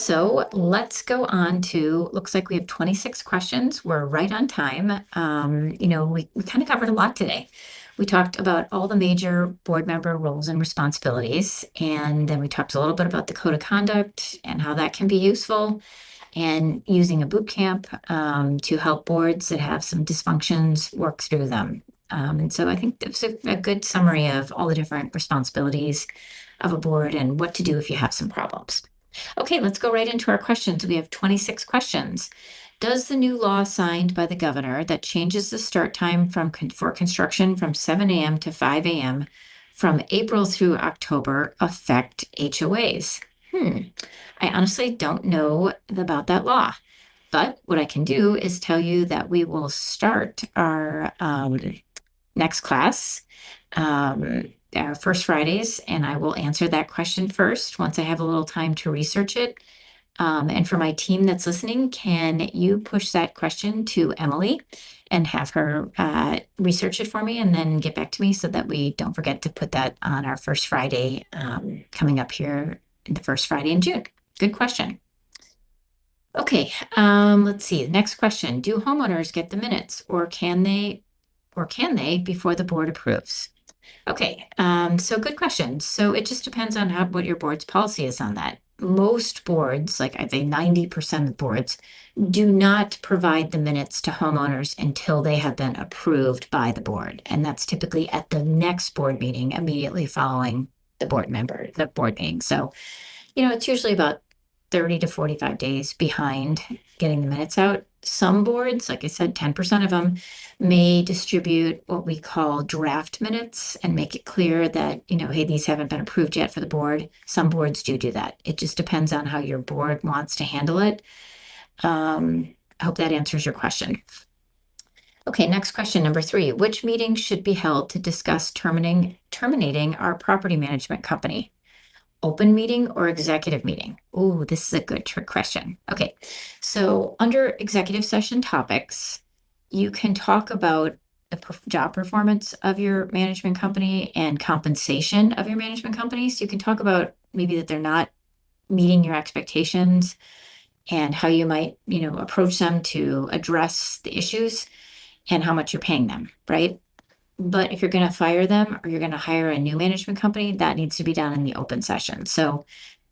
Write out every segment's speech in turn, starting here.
So let's go on to, looks like we have 26 questions. We're right on time. We kind of covered a lot today. We talked about all the major board member roles and responsibilities, and then we talked a little bit about the code of conduct and how that can be useful, and using a boot camp to help boards that have some dysfunctions work through them. And so I think that's a good summary of all the different responsibilities of a board and what to do if you have some problems. Okay, let's go right into our questions. We have 26 questions. Does the new law signed by the governor that changes the start time for construction from 7 a.m. to 5 a.m. from April through October affect HOAs? I honestly don't know about that law, but what I can do is tell you that we will start our next class, our first Fridays, and I will answer that question first once I have a little time to research it. And for my team that's listening, can you push that question to Emily and have her research it for me and then get back to me so that we don't forget to put that on our first Friday coming up here, the first Friday in June? Good question. Okay, let's see. The next question. Do homeowners get the minutes or can they before the board approves? Okay, so good question. So it just depends on what your board's policy is on that. Most boards, like I'd say 90% of boards, do not provide the minutes to homeowners until they have been approved by the board. And that's typically at the next board meeting immediately following the board meeting. So, it's usually about 30 to 45 days behind getting the minutes out. Some boards, like I said, 10% of them may distribute what we call draft minutes and make it clear that, hey, these haven't been approved yet for the board. Some boards do that. It just depends on how your board wants to handle it. I hope that answers your question. Okay, next question, number 3. Which meeting should be held to discuss terminating our property management company? Open meeting or executive meeting? Oh, this is a good trick question. Okay, so under executive session topics, you can talk about the job performance of your management company and compensation of your management company. So you can talk about maybe that they're not meeting your expectations and how you might, approach them to address the issues and how much you're paying them, right? But if you're going to fire them or you're going to hire a new management company, that needs to be done in the open session. So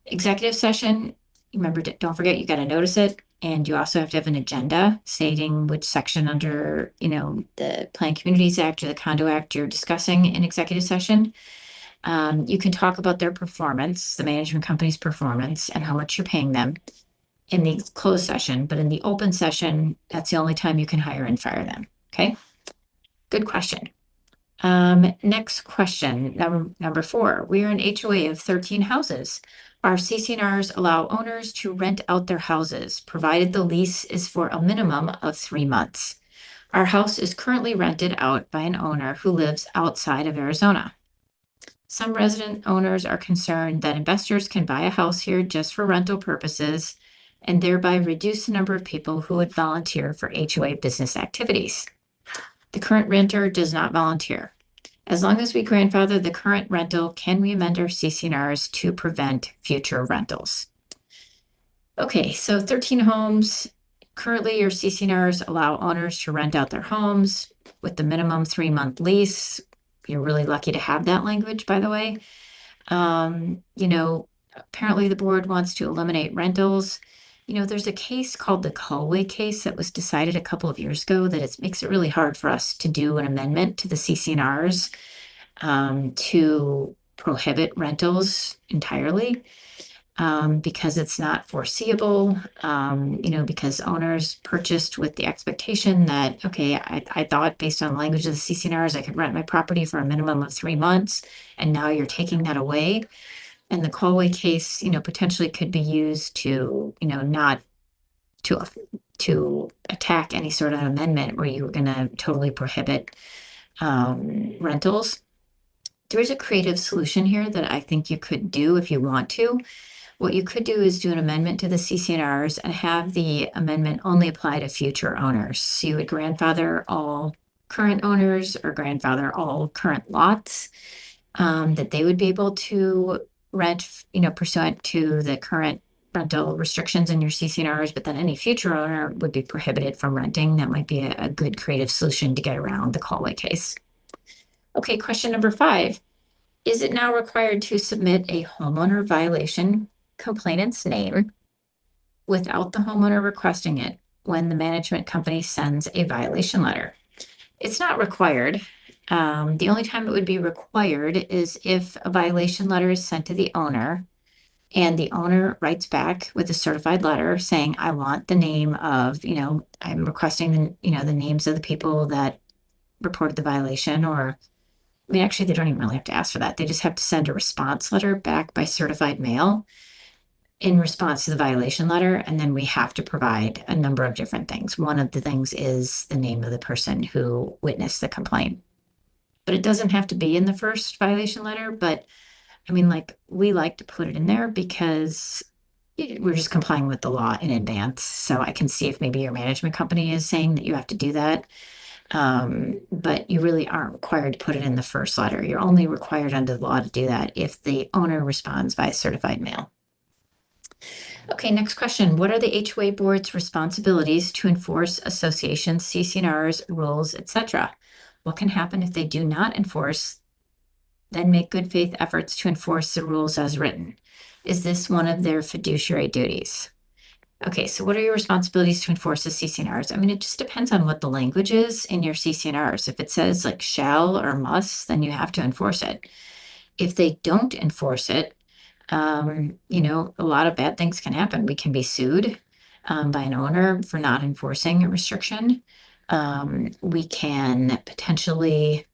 executive session, remember, don't forget, you got to notice it. And you also have to have an agenda stating which section under, the Planned Communities Act or the Condo Act you're discussing in executive session. You can talk about their performance, the management company's performance, and how much you're paying them in the closed session. But in the open session, that's the only time you can hire and fire them. Okay, good question. Next question, number 4. We are an HOA of 13 houses. Our CC&Rs allow owners to rent out their houses, provided the lease is for a minimum of 3 months. Our house is currently rented out by an owner who lives outside of Arizona. Some resident owners are concerned that investors can buy a house here just for rental purposes and thereby reduce the number of people who would volunteer for HOA business activities. The current renter does not volunteer. As long as we grandfather the current rental, can we amend our CC&Rs to prevent future rentals? Okay, so 13 homes. Currently, your CC&Rs allow owners to rent out their homes with the minimum 3-month lease. You're really lucky to have that language, by the way. Apparently the board wants to eliminate rentals. There's a case called the Kalway case that was decided a couple of years ago that it makes it really hard for us to do an amendment to the CC&Rs to prohibit rentals entirely because it's not foreseeable, because owners purchased with the expectation that, okay, I thought based on language of the CC&Rs, I could rent my property for a minimum of 3 months, and now you're taking that away. And the Kalway case, potentially could be used to, not to attack any sort of amendment where you were going to totally prohibit rentals. There is a creative solution here that I think you could do if you want to. What you could do is do an amendment to the CC&Rs and have the amendment only apply to future owners. So you would grandfather all current owners or grandfather all current lots, that they would be able to rent, pursuant to the current rental restrictions in your CC&Rs, but then any future owner would be prohibited from renting. That might be a good creative solution to get around the Kalway case. Okay, question number 5. Is it now required to submit a homeowner violation complainant's name without the homeowner requesting it when the management company sends a violation letter? It's not required. The only time it would be required is if a violation letter is sent to the owner and the owner writes back with a certified letter saying, I want the name of, I'm requesting, the names of the people that reported the violation. Or, I mean, actually, they don't even really have to ask for that. They just have to send a response letter back by certified mail in response to the violation letter. And then we have to provide a number of different things. One of the things is the name of the person who witnessed the complaint. But it doesn't have to be in the first violation letter. But I mean, we like to put it in there because we're just complying with the law in advance. So I can see if maybe your management company is saying that you have to do that. But you really aren't required to put it in the first letter. You're only required under the law to do that if the owner responds by certified mail. Okay, next question. What are the HOA Board's responsibilities to enforce associations, CC&Rs, rules, etc.? What can happen if they do not enforce, then make good faith efforts to enforce the rules as written? Is this one of their fiduciary duties? Okay, so what are your responsibilities to enforce the CC&Rs? I mean, it just depends on what the language is in your CC&Rs. If it says like shall or must, then you have to enforce it. If they don't enforce it, a lot of bad things can happen. We can be sued by an owner for not enforcing a restriction. We can potentially,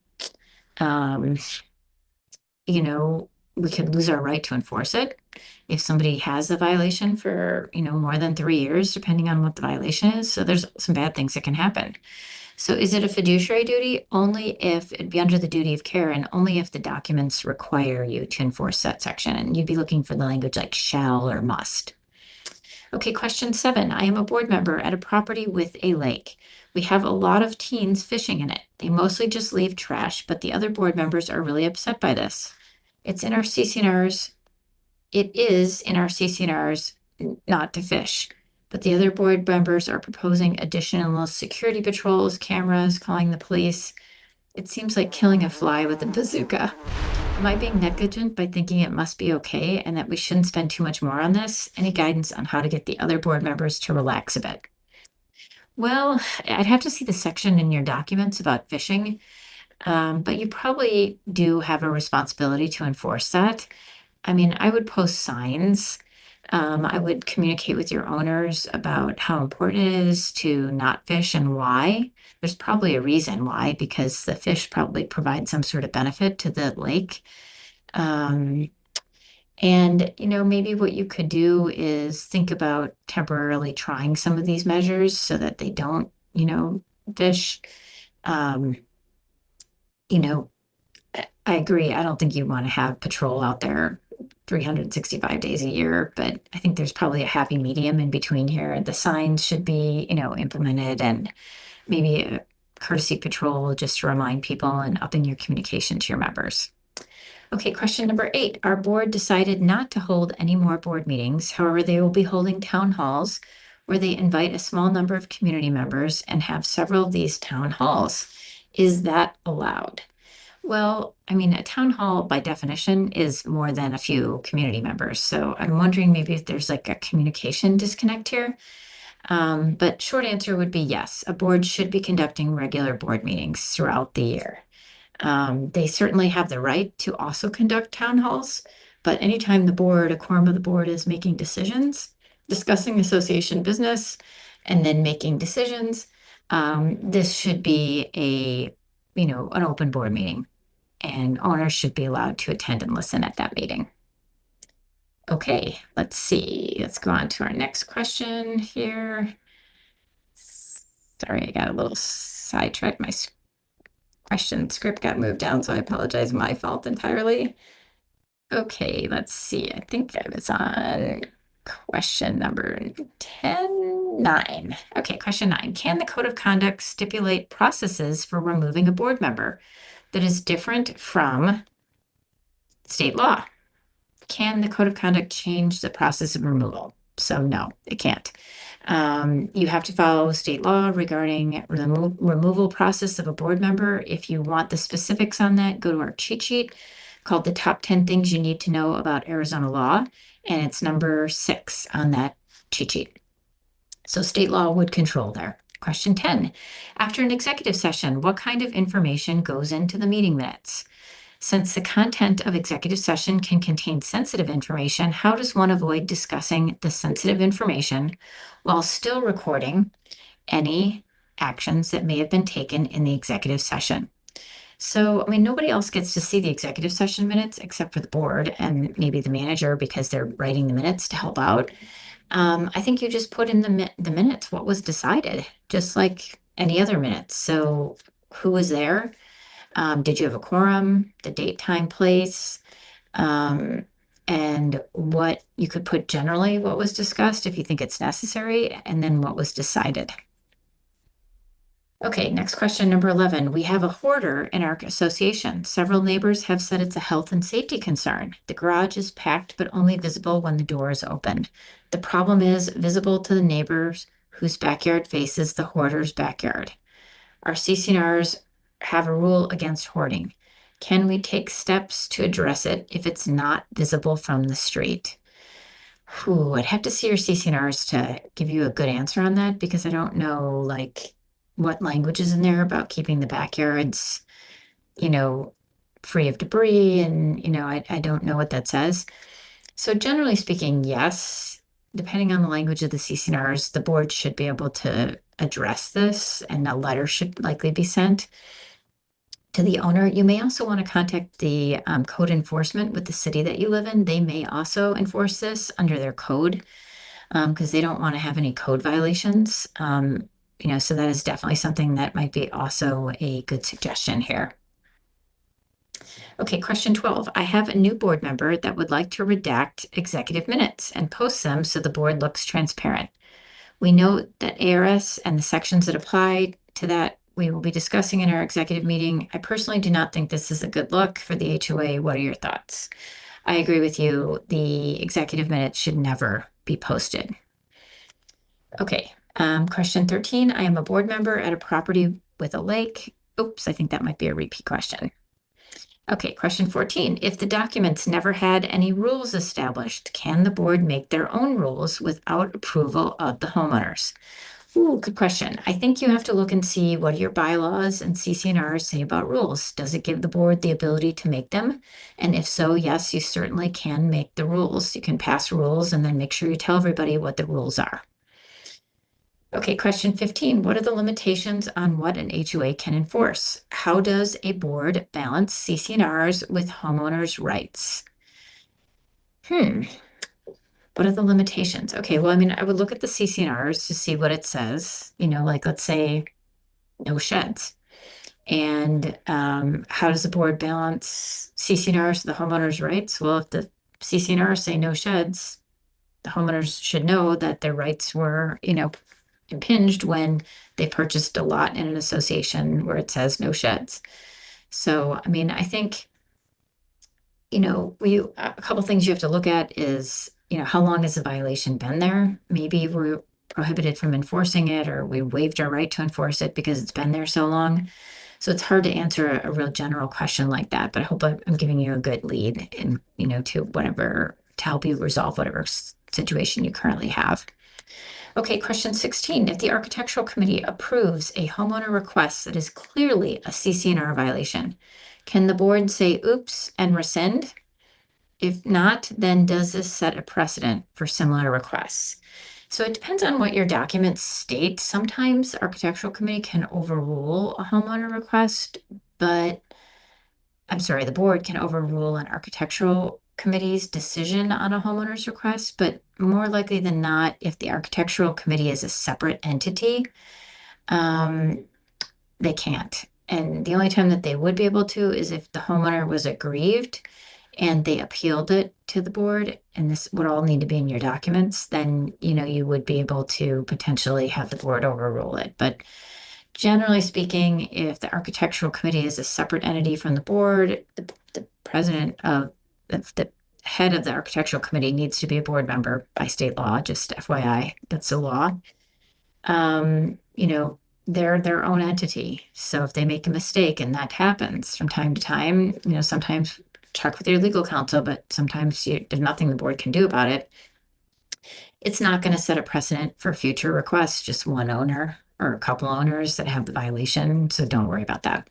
we could lose our right to enforce it if somebody has a violation for, more than 3 years, depending on what the violation is. So there's some bad things that can happen. So is it a fiduciary duty? Only if it'd be under the duty of care and only if the documents require you to enforce that section. And you'd be looking for the language like shall or must. Okay, question 7. I am a board member at a property with a lake. We have a lot of teens fishing in it. They mostly just leave trash, but the other board members are really upset by this. It's in our CC&Rs. It is in our CC&Rs not to fish, but the other board members are proposing additional security patrols, cameras, calling the police. It seems like killing a fly with a bazooka. Am I being negligent by thinking it must be okay and that we shouldn't spend too much more on this? Any guidance on how to get the other board members to relax a bit? Well, I'd have to see the section in your documents about fishing, but you probably do have a responsibility to enforce that. I mean, I would post signs. I would communicate with your owners about how important it is to not fish and why. There's probably a reason why, because the fish probably provide some sort of benefit to the lake. And, maybe what you could do is think about temporarily trying some of these measures so that they don't, fish. I agree. I don't think you want to have patrol out there 365 days a year, but I think there's probably a happy medium in between here. The signs should be, implemented, and maybe a courtesy patrol just to remind people and upping your communication to your members. Okay, question number 8. Our board decided not to hold any more board meetings. However, they will be holding town halls where they invite a small number of community members and have several of these town halls. Is that allowed? Well, I mean, a town hall by definition is more than a few community members. So I'm wondering maybe if there's like a communication disconnect here. But short answer would be yes. A board should be conducting regular board meetings throughout the year. They certainly have the right to also conduct town halls, but anytime a quorum of the board is making decisions, discussing association business, and then making decisions, this should be an open board meeting, and owners should be allowed to attend and listen at that meeting. Okay, let's see. Let's go on to our next question here. Sorry, I got a little sidetracked. My question script got moved down, so I apologize. My fault entirely. Okay, let's see. I think I was on question number 9. Okay, question 9. Can the Code of Conduct stipulate processes for removing a board member that is different from state law? Can the Code of Conduct change the process of removal? So no, it can't. You have to follow state law regarding removal process of a board member. If you want the specifics on that, go to our cheat sheet called the top 10 things you need to know about Arizona law. And it's number 6 on that cheat sheet. So state law would control there. Question 10, after an executive session, what kind of information goes into the meeting minutes? Since the content of executive session can contain sensitive information, how does one avoid discussing the sensitive information while still recording any actions that may have been taken in the executive session? So, I mean, nobody else gets to see the executive session minutes except for the board and maybe the manager because they're writing the minutes to help out. I think you just put in the minutes what was decided, just like any other minutes. So who was there? Did you have a quorum? The date, time, place? And what you could put generally what was discussed if you think it's necessary, and then what was decided. Okay, next question, number 11. We have a hoarder in our association. Several neighbors have said it's a health and safety concern. The garage is packed, but only visible when the door is opened. The problem is visible to the neighbors whose backyard faces the hoarder's backyard. Our CC&Rs have a rule against hoarding. Can we take steps to address it if it's not visible from the street? I'd have to see your CC&Rs to give you a good answer on that because I don't know like what language is in there about keeping the backyards, free of debris. And, I don't know what that says. So generally speaking, yes, depending on the language of the CC&Rs, the board should be able to address this and a letter should likely be sent to the owner. You may also want to contact the code enforcement with the city that you live in. They may also enforce this under their code because they don't want to have any code violations. So that is definitely something that might be also a good suggestion here. Okay, question 12. I have a new board member that would like to redact executive minutes and post them so the board looks transparent. We note that ARS and the sections that apply to that we will be discussing in our executive meeting. I personally do not think this is a good look for the HOA. What are your thoughts? I agree with you. The executive minutes should never be posted. Okay, question 13. I am a board member at a property with a lake. Oops, I think that might be a repeat question. Okay, question 14. If the documents never had any rules established, can the board make their own rules without approval of the homeowners? Good question. I think you have to look and see what your bylaws and CC&Rs say about rules. Does it give the board the ability to make them? And if so, yes, you certainly can make the rules. You can pass rules and then make sure you tell everybody what the rules are. Okay, question 15. What are the limitations on what an HOA can enforce? How does a board balance CC&Rs with homeowners' rights? What are the limitations? Okay, well, I mean, I would look at the CC&Rs to see what it says, like let's say no sheds. And how does the board balance CC&Rs with the homeowners' rights? Well, if the CC&Rs say no sheds, the homeowners should know that their rights were, impinged when they purchased a lot in an association where it says no sheds. So, I mean, I think, a couple things you have to look at is, how long has the violation been there? Maybe we're prohibited from enforcing it or we waived our right to enforce it because it's been there so long. So it's hard to answer a real general question like that, but I hope I'm giving you a good lead in, to help you resolve whatever situation you currently have. Okay, question 16. If the architectural committee approves a homeowner request that is clearly a CC&R violation, can the board say oops and rescind? If not, then does this set a precedent for similar requests? So it depends on what your documents state. Sometimes the architectural committee can overrule a homeowner request, the board can overrule an architectural committee's decision on a homeowner's request, but more likely than not, if the architectural committee is a separate entity, they can't. And the only time that they would be able to is if the homeowner was aggrieved and they appealed it to the board, and this would all need to be in your documents, then, you would be able to potentially have the board overrule it. But generally speaking, if the architectural committee is a separate entity from the board, the president of the head of the architectural committee needs to be a board member by state law, just FYI, that's the law. You know, they're their own entity. So if they make a mistake, and that happens from time to time, you know, sometimes check with your legal counsel, but sometimes there's nothing the board can do about it. It's not going to set a precedent for future requests, just one owner or a couple owners that have the violation. So don't worry about that.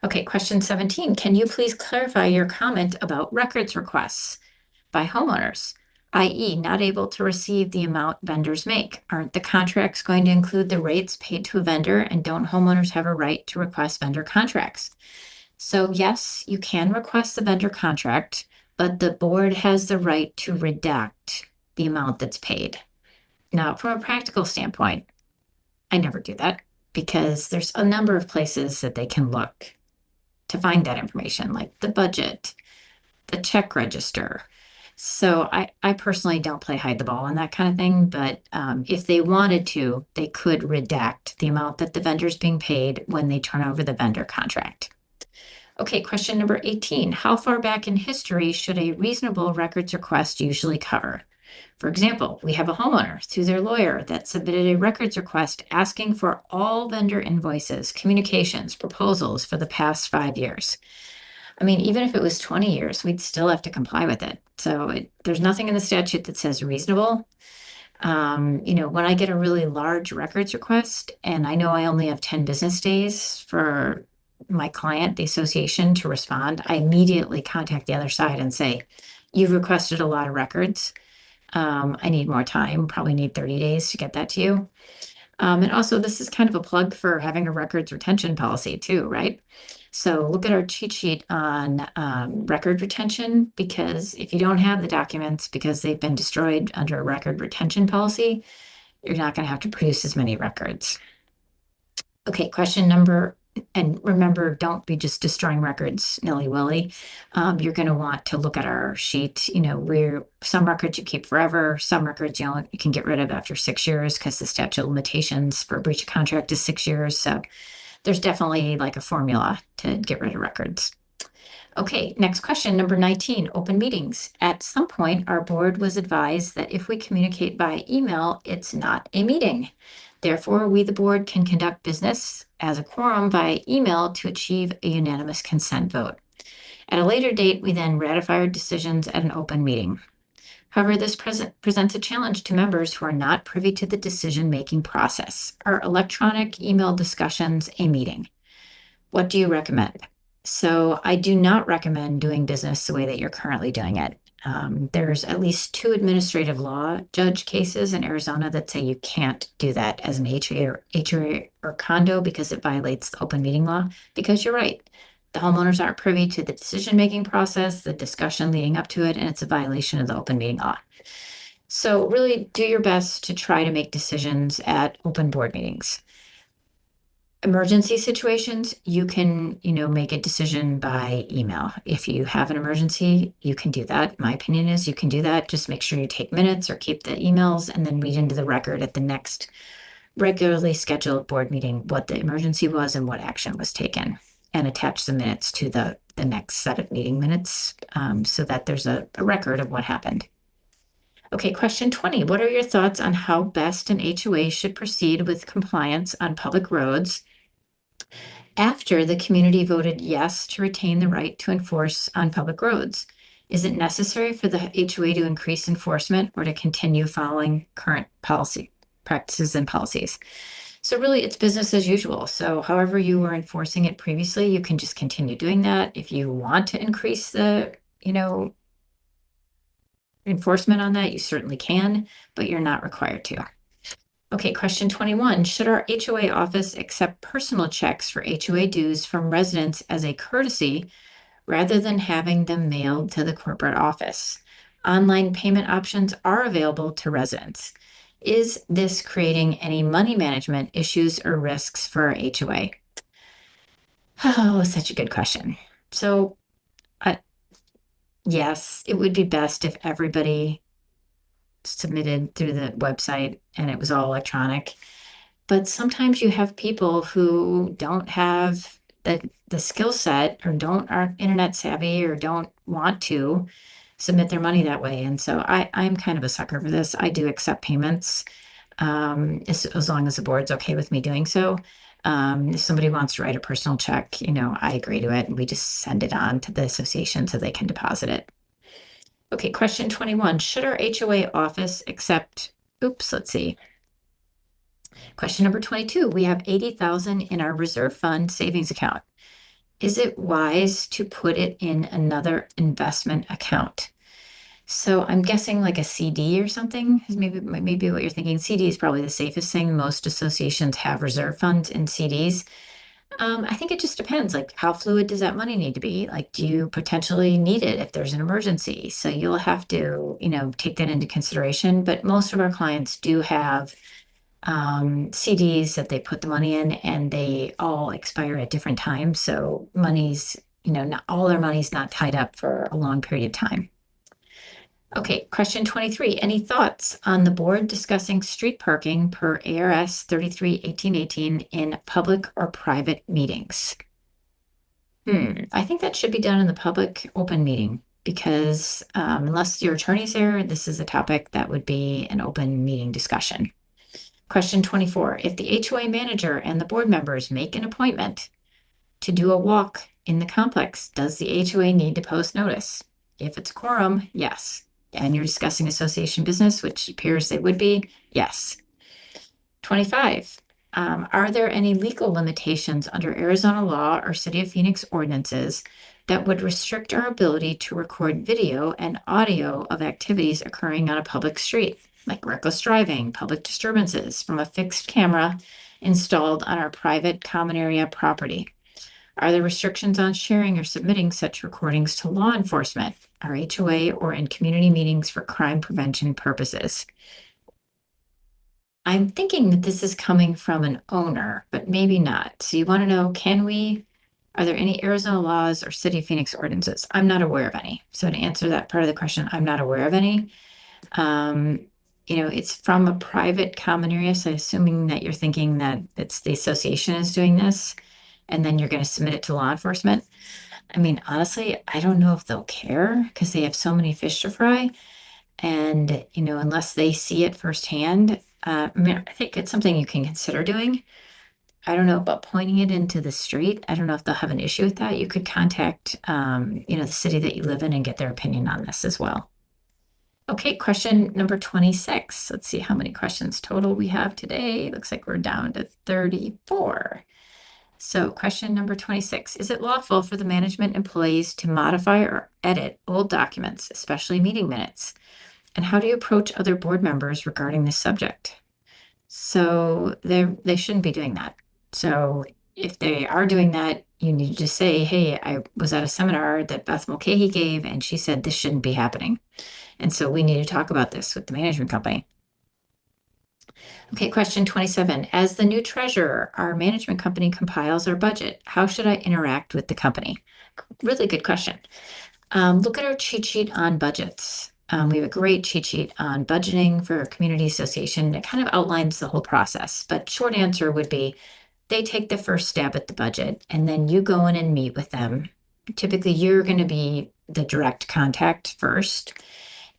Okay, question 17. Can you please clarify your comment about records requests by homeowners, i.e. not able to receive the amount vendors make? Aren't the contracts going to include the rates paid to a vendor, and don't homeowners have a right to request vendor contracts? So yes, you can request the vendor contract, but the board has the right to redact the amount that's paid. Now, from a practical standpoint, I never do that because there's a number of places that they can look to find that information, like the budget, the check register. So I personally don't play hide the ball on that kind of thing, but if they wanted to, they could redact the amount that the vendor's being paid when they turn over the vendor contract. Okay, question number 18. How far back in history should a reasonable records request usually cover? For example, we have a homeowner through their lawyer that submitted a records request asking for all vendor invoices, communications, proposals for the past 5 years. I mean, even if it was 20 years, we'd still have to comply with it. So there's nothing in the statute that says reasonable. You know, when I get a really large records request and I know I only have 10 business days for my client, the association, to respond, I immediately contact the other side and say, you've requested a lot of records. I need more time, probably need 30 days to get that to you. And also, this is kind of a plug for having a records retention policy too, right? So look at our cheat sheet on record retention, because if you don't have the documents because they've been destroyed under a record retention policy, you're not going to have to produce as many records. Okay, question number, and remember, don't be just destroying records nilly-willy. You're going to want to look at our sheet, you know, where some records you keep forever, some records you can get rid of after 6 years because the statute of limitations for a breach of contract is 6 years. So there's definitely like a formula to get rid of records. Okay, next question, number 19, open meetings. At some point, our board was advised that if we communicate by email, it's not a meeting. Therefore, we, the board, can conduct business as a quorum via email to achieve a unanimous consent vote. At a later date, we then ratify our decisions at an open meeting. However, this presents a challenge to members who are not privy to the decision-making process. Are electronic email discussions a meeting? What do you recommend? So I do not recommend doing business the way that you're currently doing it. There's at least 2 administrative law judge cases in Arizona that say you can't do that as an HOA or condo because it violates the open meeting law. Because you're right, the homeowners aren't privy to the decision-making process, the discussion leading up to it, and it's a violation of the open meeting law. So really do your best to try to make decisions at open board meetings. Emergency situations, you can, make a decision by email. If you have an emergency, you can do that. My opinion is you can do that. Just make sure you take minutes or keep the emails and then read into the record at the next regularly scheduled board meeting what the emergency was and what action was taken, and attach the minutes to the next set of meeting minutes so that there's a record of what happened. Okay, question 20. What are your thoughts on how best an HOA should proceed with compliance on public roads after the community voted yes to retain the right to enforce on public roads? Is it necessary for the HOA to increase enforcement or to continue following current policy practices and policies? So really it's business as usual. So however you were enforcing it previously, you can just continue doing that. If you want to increase the, enforcement on that, you certainly can, but you're not required to. Okay, question 21. Should our HOA office accept personal checks for HOA dues from residents as a courtesy rather than having them mailed to the corporate office? Online payment options are available to residents. Is this creating any money management issues or risks for our HOA? Oh, such a good question. So, yes, it would be best if everybody submitted through the website and it was all electronic. But sometimes you have people who don't have the skill set or aren't internet savvy or don't want to. submit their money that way. And so I'm kind of a sucker for this. I do accept payments, as long as the board's okay with me doing so. If somebody wants to write a personal check, I agree to it, and we just send it on to the association so they can deposit it. Okay, question 21. Should our HOA office accept, let's see. Question number 22. We have 80,000 in our reserve fund savings account. Is it wise to put it in another investment account? So I'm guessing like a CD or something is maybe what you're thinking. CD is probably the safest thing. Most associations have reserve funds in CDs. I think it just depends. Like, how fluid does that money need to be? Like, do you potentially need it if there's an emergency? So you'll have to, take that into consideration. But most of our clients do have CDs that they put the money in, and they all expire at different times. So money's, not all their money's not tied up for a long period of time. Okay, question 23. Any thoughts on the board discussing street parking per ARS 33-1818 in public or private meetings? I think that should be done in the public open meeting, because unless your attorney's there, this is a topic that would be an open meeting discussion. Question 24. If the HOA manager and the board members make an appointment to do a walk in the complex, does the HOA need to post notice? If it's quorum, yes. And you're discussing association business, which appears they would be, yes. 25. Are there any legal limitations under Arizona law or City of Phoenix ordinances that would restrict our ability to record video and audio of activities occurring on a public street, like reckless driving, public disturbances, from a fixed camera installed on our private common area property? Are there restrictions on sharing or submitting such recordings to law enforcement, our HOA, or in community meetings for crime prevention purposes? I'm thinking that this is coming from an owner, but maybe not. So you want to know, are there any Arizona laws or City of Phoenix ordinances? I'm not aware of any. So to answer that part of the question, I'm not aware of any. It's from a private common area. So assuming that you're thinking that it's the association is doing this, and then you're going to submit it to law enforcement. I mean, honestly, I don't know if they'll care, because they have so many fish to fry. And, unless they see it firsthand, I think it's something you can consider doing. I don't know about pointing it into the street. I don't know if they'll have an issue with that. You could contact, the city that you live in and get their opinion on this as well. Okay, question number 26. Let's see how many questions total we have today. Looks like we're down to 34. So question number 26. Is it lawful for the management employees to modify or edit old documents, especially meeting minutes? And how do you approach other board members regarding this subject? So they shouldn't be doing that. So if they are doing that, you need to say, hey, I was at a seminar that Beth Mulcahy gave, and she said this shouldn't be happening. And so we need to talk about this with the management company. Okay, question 27. As the new treasurer, our management company compiles our budget. How should I interact with the company? Really good question. Look at our cheat sheet on budgets. We have a great cheat sheet on budgeting for a community association. It kind of outlines the whole process, but short answer would be they take the first stab at the budget, and then you go in and meet with them. Typically, you're going to be the direct contact first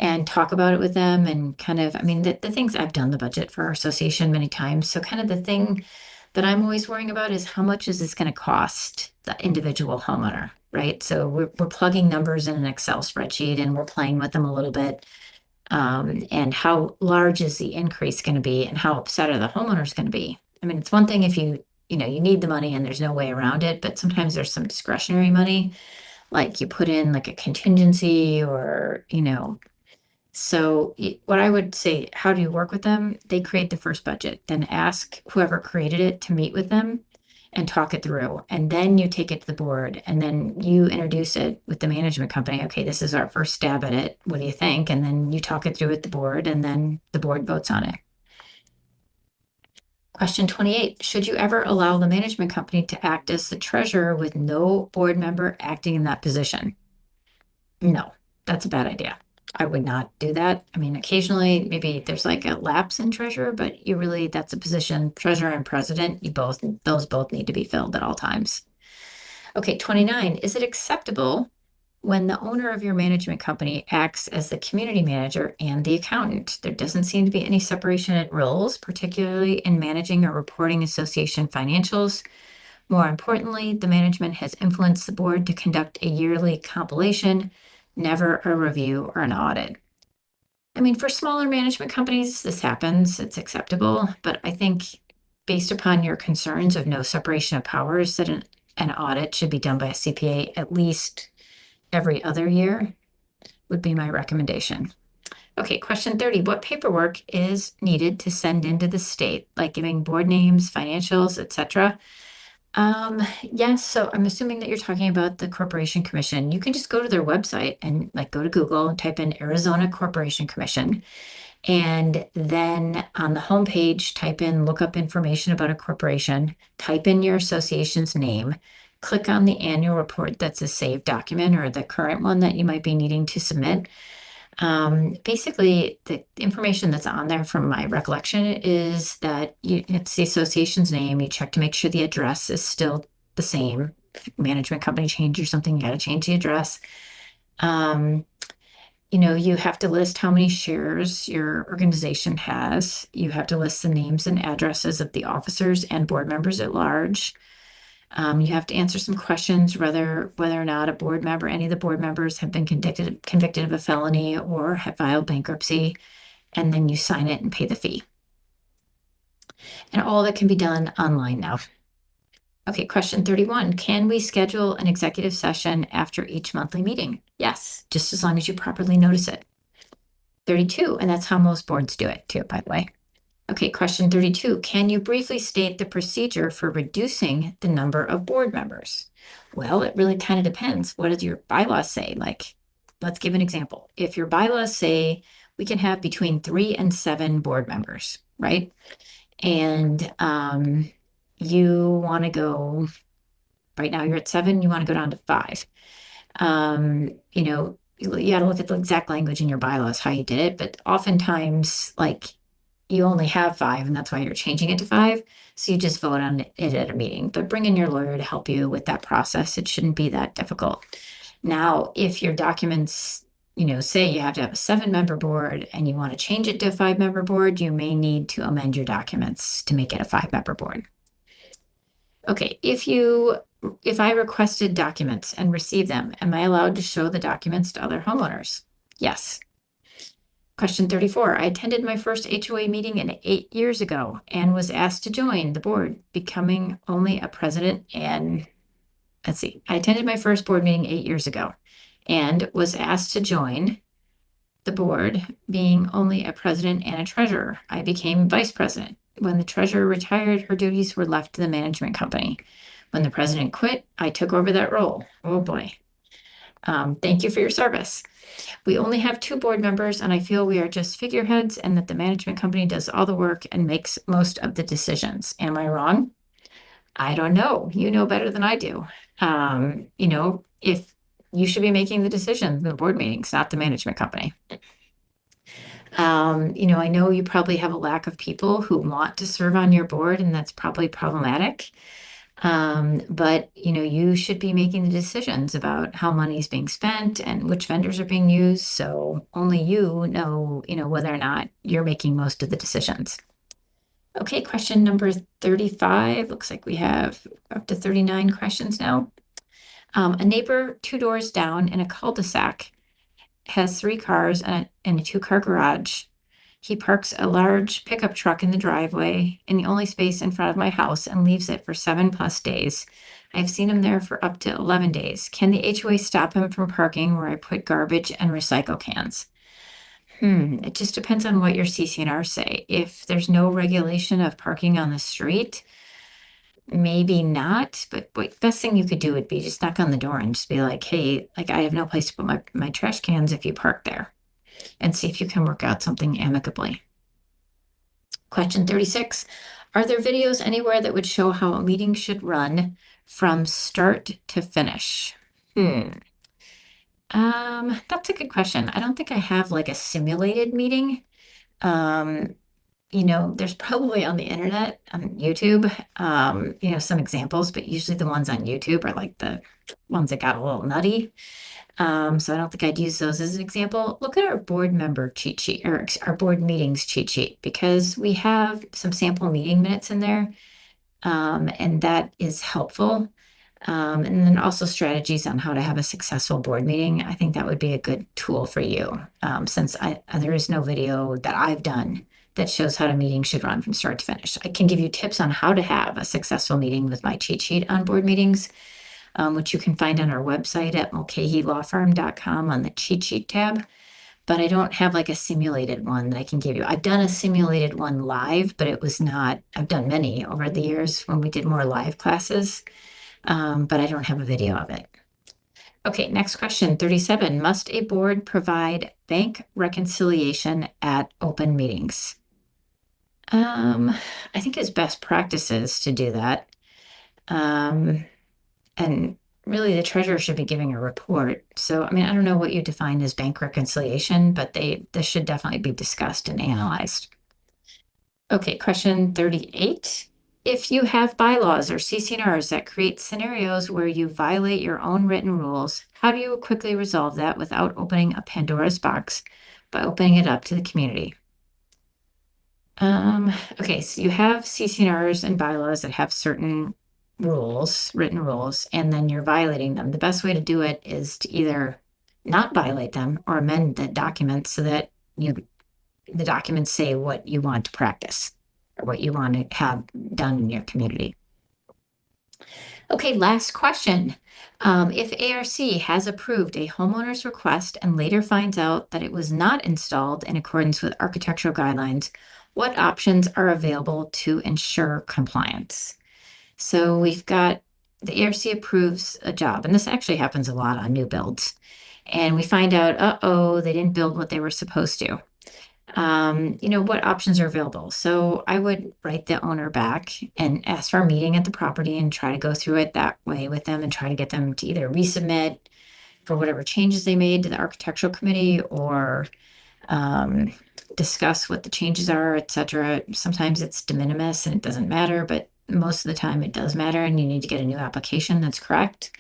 and talk about it with them, and kind of, the things I've done the budget for our association many times. So kind of the thing that I'm always worrying about is how much is this going to cost the individual homeowner, right? So we're plugging numbers in an Excel spreadsheet, and we're playing with them a little bit. And how large is the increase going to be, and how upset are the homeowners going to be? It's one thing if you need the money and there's no way around it, but sometimes there's some discretionary money, like you put in like a contingency or, So what I would say, how do you work with them? They create the first budget, then ask whoever created it to meet with them and talk it through. And then you take it to the board, and then you introduce it with the management company. Okay, this is our first stab at it. What do you think? And then you talk it through with the board, and then the board votes on it. Question 28. Should you ever allow the management company to act as the treasurer with no board member acting in that position? No, that's a bad idea. I would not do that. Occasionally maybe there's like a lapse in treasurer, but that's a position, treasurer and president, those both need to be filled at all times. Okay, 29. Is it acceptable when the owner of your management company acts as the community manager and the accountant. There doesn't seem to be any separation in roles, particularly in managing or reporting association financials. More importantly, the management has influenced the board to conduct a yearly compilation, never a review or an audit. I mean, for smaller management companies, this happens, it's acceptable, but I think based upon your concerns of no separation of powers, that an audit should be done by a CPA at least every other year would be my recommendation. Okay, question 30. What paperwork is needed to send into the state, like giving board names, financials, etc.? Yes, so I'm assuming that you're talking about the Corporation Commission. You can just go to their website and like go to Google and type in Arizona Corporation Commission. And then on the homepage, type in, look up information about a corporation, type in your association's name, click on the annual report that's a saved document or the current one that you might be needing to submit. Basically, the information that's on there from my recollection is that it's the association's name. You check to make sure the address is still the same. If management company change or something, you got to change the address. You have to list how many shares your organization has. You have to list the names and addresses of the officers and board members at large. You have to answer some questions, whether or not any of the board members have been convicted of a felony or have filed bankruptcy, and then you sign it and pay the fee. And all that can be done online now. Okay, question 31. Can we schedule an executive session after each monthly meeting? Yes, just as long as you properly notice it. 32, and that's how most boards do it too, by the way. Okay, question 32. Can you briefly state the procedure for reducing the number of board members? Well, it really kind of depends. What does your bylaws say? Like, let's give an example. If your bylaws say we can have between 3 and 7 board members, right? And you want to go, right now you're at 7, you want to go down to 5. You got to look at the exact language in your bylaws, how you did it, but oftentimes, like, you only have 5, and that's why you're changing it to 5. So you just vote on it at a meeting, but bring in your lawyer to help you with that process. It shouldn't be that difficult. Now, if your documents, say you have to have a 7-member board and you want to change it to a 5-member board, you may need to amend your documents to make it a 5-member board. Okay, if I requested documents and received them, am I allowed to show the documents to other homeowners? Yes. Question 34. I attended my first HOA meeting 8 years ago and was asked to join the board, becoming only a president and, I attended my first board meeting 8 years ago and was asked to join the board, being only a president and a treasurer. I became vice president. When the treasurer retired, her duties were left to the management company. When the president quit, I took over that role. Oh boy. Thank you for your service. We only have 2 board members, and I feel we are just figureheads and that the management company does all the work and makes most of the decisions. Am I wrong? I don't know. You know better than I do. If you should be making the decisions in the board meetings, not the management company. I know you probably have a lack of people who want to serve on your board, and that's probably problematic. But you should be making the decisions about how money is being spent and which vendors are being used. So only you know, whether or not you're making most of the decisions. Okay, question number 35. Looks like we have up to 39 questions now. A neighbor 2 doors down in a cul-de-sac has 3 cars and a 2-car garage. He parks a large pickup truck in the driveway in the only space in front of my house and leaves it for 7+ days. I've seen him there for up to 11 days. Can the HOA stop him from parking where I put garbage and recycle cans? It just depends on what your CC&R say. If there's no regulation of parking on the street, maybe not, but best thing you could do would be just knock on the door and just be like, hey, like, I have no place to put my trash cans if you park there, and see if you can work out something amicably. Question 36. Are there videos anywhere that would show how a meeting should run from start to finish? That's a good question. I don't think I have like a simulated meeting. there's probably on the internet, on YouTube, some examples, but usually the ones on YouTube are like the ones that got a little nutty. So I don't think I'd use those as an example. Look at our board member cheat sheet or our board meetings cheat sheet because we have some sample meeting minutes in there, and that is helpful. And then also strategies on how to have a successful board meeting. I think that would be a good tool for you, since there is no video that I've done that shows how a meeting should run from start to finish. I can give you tips on how to have a successful meeting with my cheat sheet on board meetings, which you can find on our website at mulcahylawfirm.com on the cheat sheet tab. But I don't have like a simulated one that I can give you. I've done a simulated one live, but I've done many over the years when we did more live classes, but I don't have a video of it. Okay, next question, 37. Must a board provide bank reconciliation at open meetings? I think it's best practices to do that. And really the treasurer should be giving a report. So, I don't know what you define as bank reconciliation, but this should definitely be discussed and analyzed. Okay, question 38. If you have bylaws or CC&Rs that create scenarios where you violate your own written rules, how do you quickly resolve that without opening a Pandora's box by opening it up to the community? Okay, so you have CC&Rs and bylaws that have certain rules, written rules, and then you're violating them. The best way to do it is to either not violate them or amend the document so that the documents say what you want to practice or what you want to have done in your community. Okay, last question. If ARC has approved a homeowner's request and later finds out that it was not installed in accordance with architectural guidelines, what options are available to ensure compliance? So we've got the ARC approves a job, and this actually happens a lot on new builds. And we find out, they didn't build what they were supposed to. What options are available? So I would write the owner back and ask for a meeting at the property and try to go through it that way with them and try to get them to either resubmit for whatever changes they made to the architectural committee or discuss what the changes are, etc. Sometimes it's de minimis and it doesn't matter, but most of the time it does matter and you need to get a new application that's correct.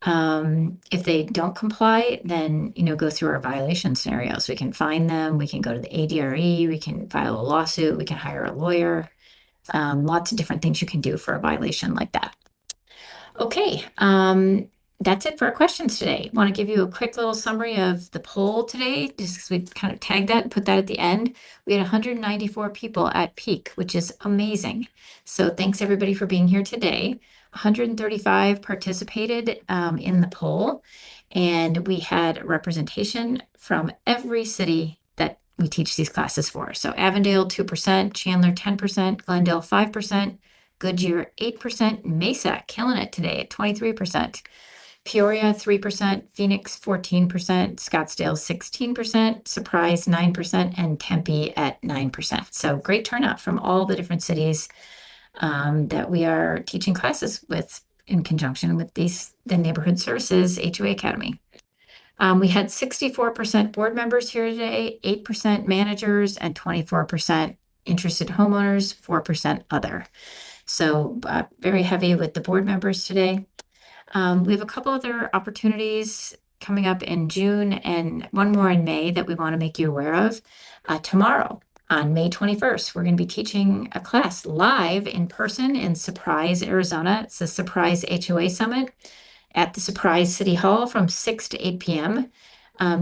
If they don't comply, then, go through our violation scenarios. We can fine them, we can go to the ADRE, we can file a lawsuit, we can hire a lawyer. Lots of different things you can do for a violation like that. Okay, that's it for our questions today. Want to give you a quick little summary of the poll today, just because we kind of tagged that and put that at the end. We had 194 people at peak, which is amazing. So thanks everybody for being here today. 135 participated in the poll, and we had representation from every city that we teach these classes for. So Avondale 2%, Chandler 10%, Glendale 5%, Goodyear 8%, Mesa killing it today at 23%. Peoria 3%, Phoenix 14%, Scottsdale 16%, Surprise 9%, and Tempe at 9%. So great turnout from all the different cities that we are teaching classes with in conjunction with the Neighborhood Services HOA Academy. We had 64% board members here today, 8% managers, and 24% interested homeowners, 4% other. So very heavy with the board members today. We have a couple other opportunities coming up in June and one more in May that we want to make you aware of. Tomorrow, on May 21st, we're going to be teaching a class live in person in Surprise, Arizona. It's the Surprise HOA Summit at the Surprise City Hall from 6 to 8 p.m.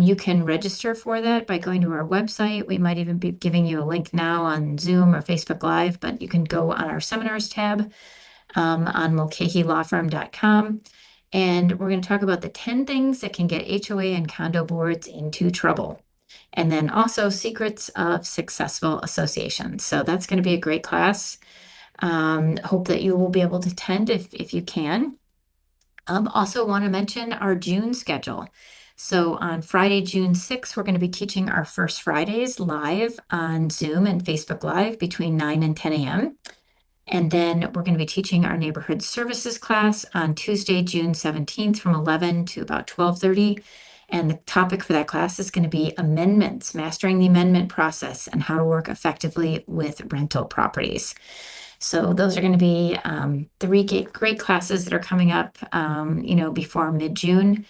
You can register for that by going to our website. We might even be giving you a link now on Zoom or Facebook Live, but you can go on our seminars tab on mulcahylawfirm.com. And we're going to talk about the 10 things that can get HOA and condo boards into trouble. And then also secrets of successful associations. So that's going to be a great class. Hope that you will be able to attend if you can. Also want to mention our June schedule. So on Friday, June 6th, we're going to be teaching our First Fridays live on Zoom and Facebook Live between 9 and 10 a.m. And then we're going to be teaching our neighborhood services class on Tuesday, June 17th from 11 to about 12:30. And the topic for that class is going to be amendments, mastering the amendment process and how to work effectively with rental properties. So those are going to be three great classes that are coming up, before mid-June.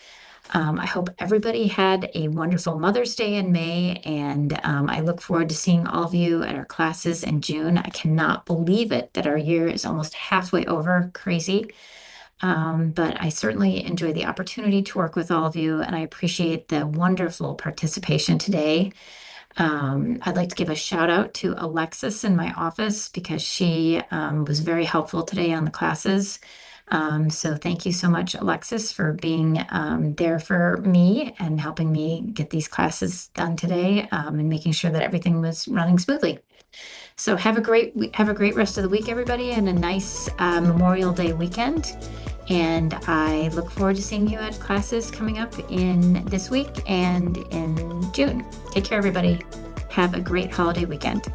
I hope everybody had a wonderful Mother's Day in May, and I look forward to seeing all of you at our classes in June. I cannot believe it that our year is almost halfway over. Crazy. But I certainly enjoy the opportunity to work with all of you, and I appreciate the wonderful participation today. I'd like to give a shout out to Alexis in my office because she was very helpful today on the classes. So thank you so much, Alexis, for being there for me and helping me get these classes done today, and making sure that everything was running smoothly. So have a great rest of the week, everybody, and a nice Memorial Day weekend. And I look forward to seeing you at classes coming up in this week and in June. Take care, everybody. Have a great holiday weekend.